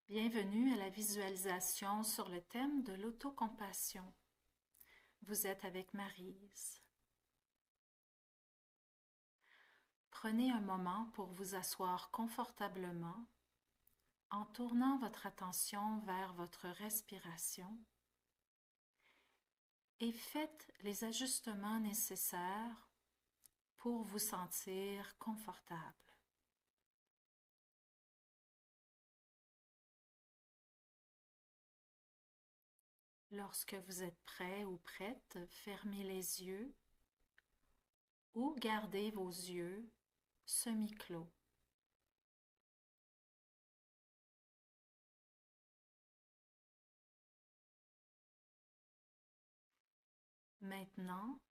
Bienvenue à la visualisation sur le thème de l'autocompassion. Vous êtes avec Maryse. Prenez un moment pour vous asseoir confortablement en tournant votre attention vers votre respiration et faites les ajustements nécessaires pour vous sentir confortable. Lorsque vous êtes prêt ou prête, fermez les yeux ou gardez vos yeux semi-clos. Maintenant,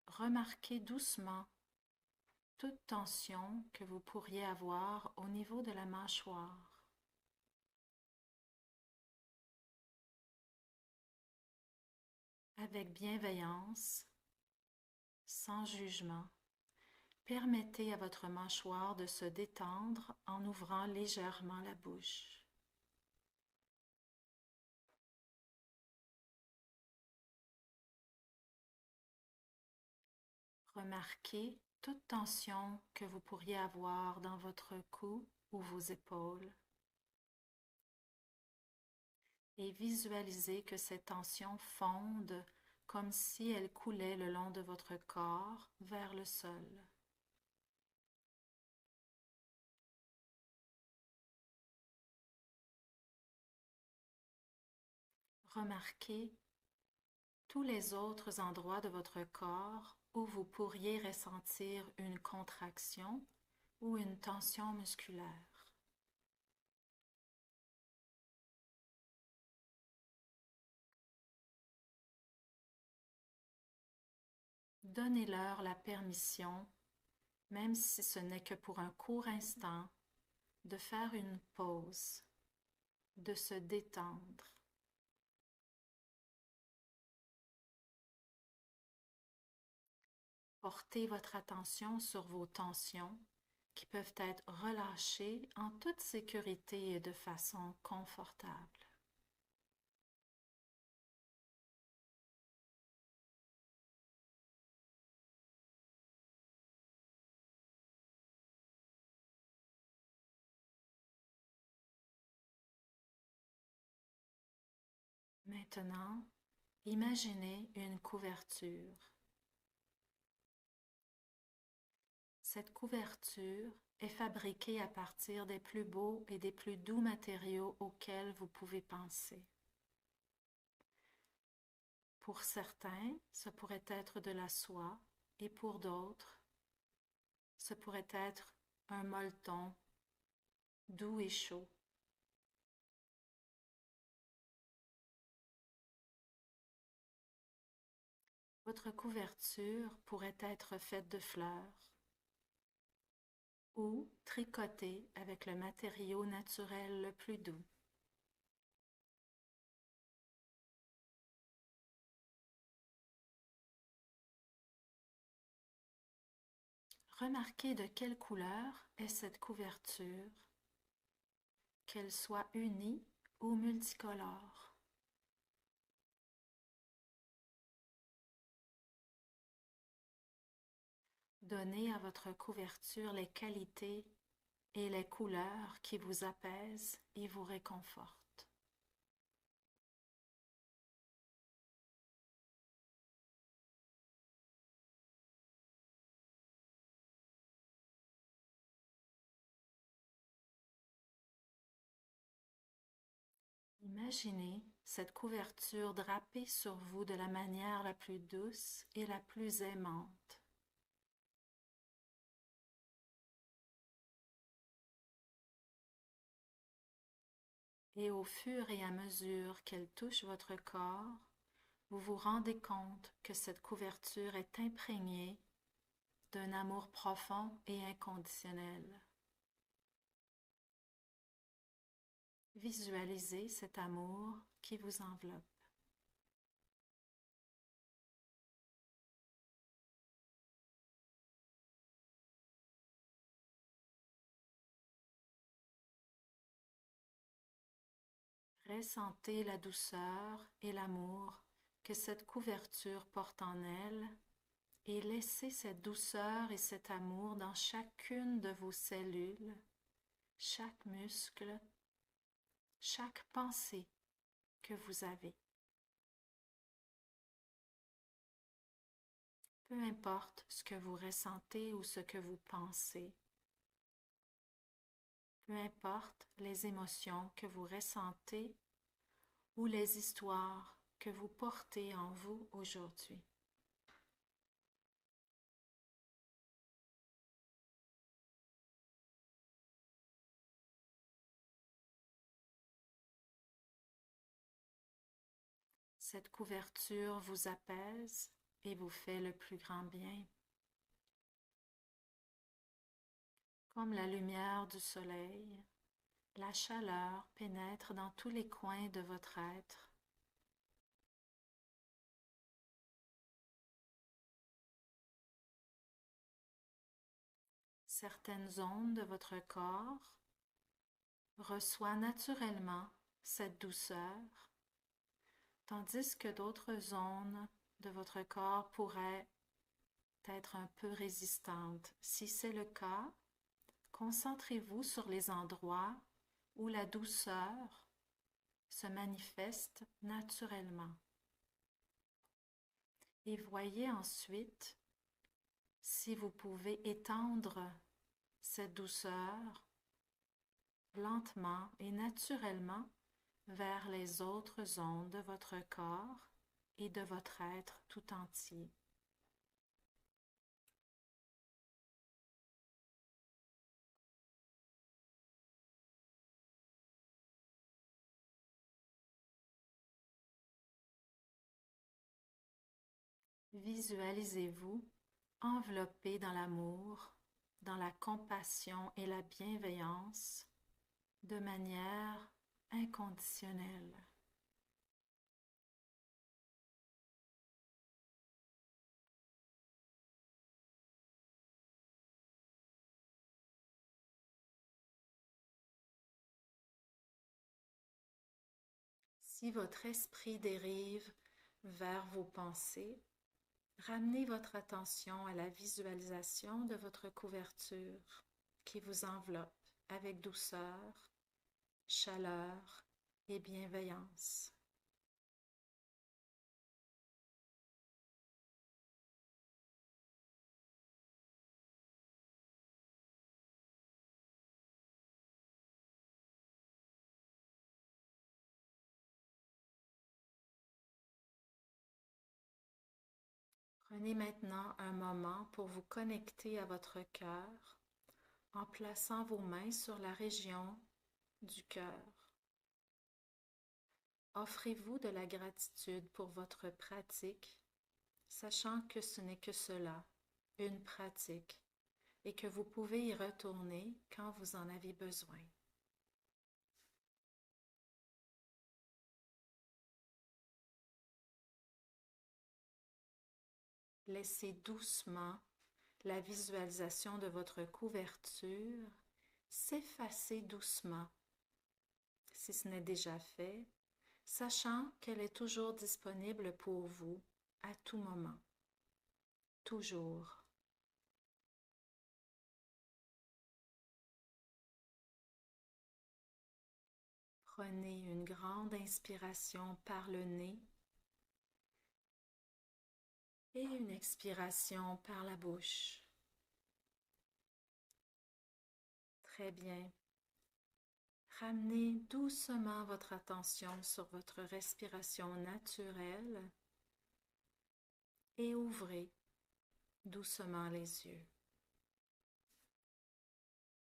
remarquez doucement toute tension que vous pourriez avoir au niveau de la mâchoire. Avec bienveillance, sans jugement, permettez à votre mâchoire de se détendre en ouvrant légèrement la bouche. Remarquez toute tension que vous pourriez avoir dans votre cou ou vos épaules et visualisez que cette tension fonde comme si elle coulait le long de votre corps vers le sol. Remarquez tous les autres endroits de votre corps où vous pourriez ressentir une contraction ou une tension musculaire. Donnez-leur la permission, même si ce n'est que pour un court instant, de faire une pause, de se détendre. Portez votre attention sur vos tensions qui peuvent être relâchées en toute sécurité et de façon confortable. Maintenant, imaginez une couverture. Cette couverture est fabriquée à partir des plus beaux et des plus doux matériaux auxquels vous pouvez penser. Pour certains, ce pourrait être de la soie et pour d'autres, ce pourrait être un molleton doux et chaud. Votre couverture pourrait être faite de fleurs ou tricotée avec le matériau naturel le plus doux. Remarquez de quelle couleur est cette couverture, qu'elle soit unie ou multicolore. Donnez à votre couverture les qualités et les couleurs qui vous apaisent et vous réconfortent. Imaginez cette couverture drapée sur vous de la manière la plus douce et la plus aimante. Et au fur et à mesure qu'elle touche votre corps, vous vous rendez compte que cette couverture est imprégnée d'un amour profond et inconditionnel. Visualisez cet amour qui vous enveloppe. Ressentez la douceur et l'amour que cette couverture porte en elle et laissez cette douceur et cet amour dans chacune de vos cellules, chaque muscle, chaque pensée que vous avez. Peu importe ce que vous ressentez ou ce que vous pensez, peu importe les émotions que vous ressentez ou les histoires que vous portez en vous aujourd'hui. Cette couverture vous apaise et vous fait le plus grand bien. Comme la lumière du soleil, la chaleur pénètre dans tous les coins de votre être. Certaines zones de votre corps reçoivent naturellement cette douceur, tandis que d'autres zones de votre corps pourraient être un peu résistantes. Si c'est le cas, concentrez-vous sur les endroits où la douceur se manifeste naturellement. Et voyez ensuite si vous pouvez étendre cette douceur lentement et naturellement vers les autres zones de votre corps et de votre être tout entier. Visualisez-vous enveloppé dans l'amour, dans la compassion et la bienveillance de manière inconditionnelle. Si votre esprit dérive vers vos pensées, ramenez votre attention à la visualisation de votre couverture qui vous enveloppe avec douceur, chaleur et bienveillance. Prenez maintenant un moment pour vous connecter à votre cœur en plaçant vos mains sur la région du cœur. Offrez-vous de la gratitude pour votre pratique, sachant que ce n'est que cela, une pratique, et que vous pouvez y retourner quand vous en avez besoin. Laissez doucement la visualisation de votre couverture s'effacer doucement, si ce n'est déjà fait, sachant qu'elle est toujours disponible pour vous à tout moment. Toujours. Prenez une grande inspiration par le nez et une expiration par la bouche. Très bien. Ramenez doucement votre attention sur votre respiration naturelle et ouvrez doucement les yeux.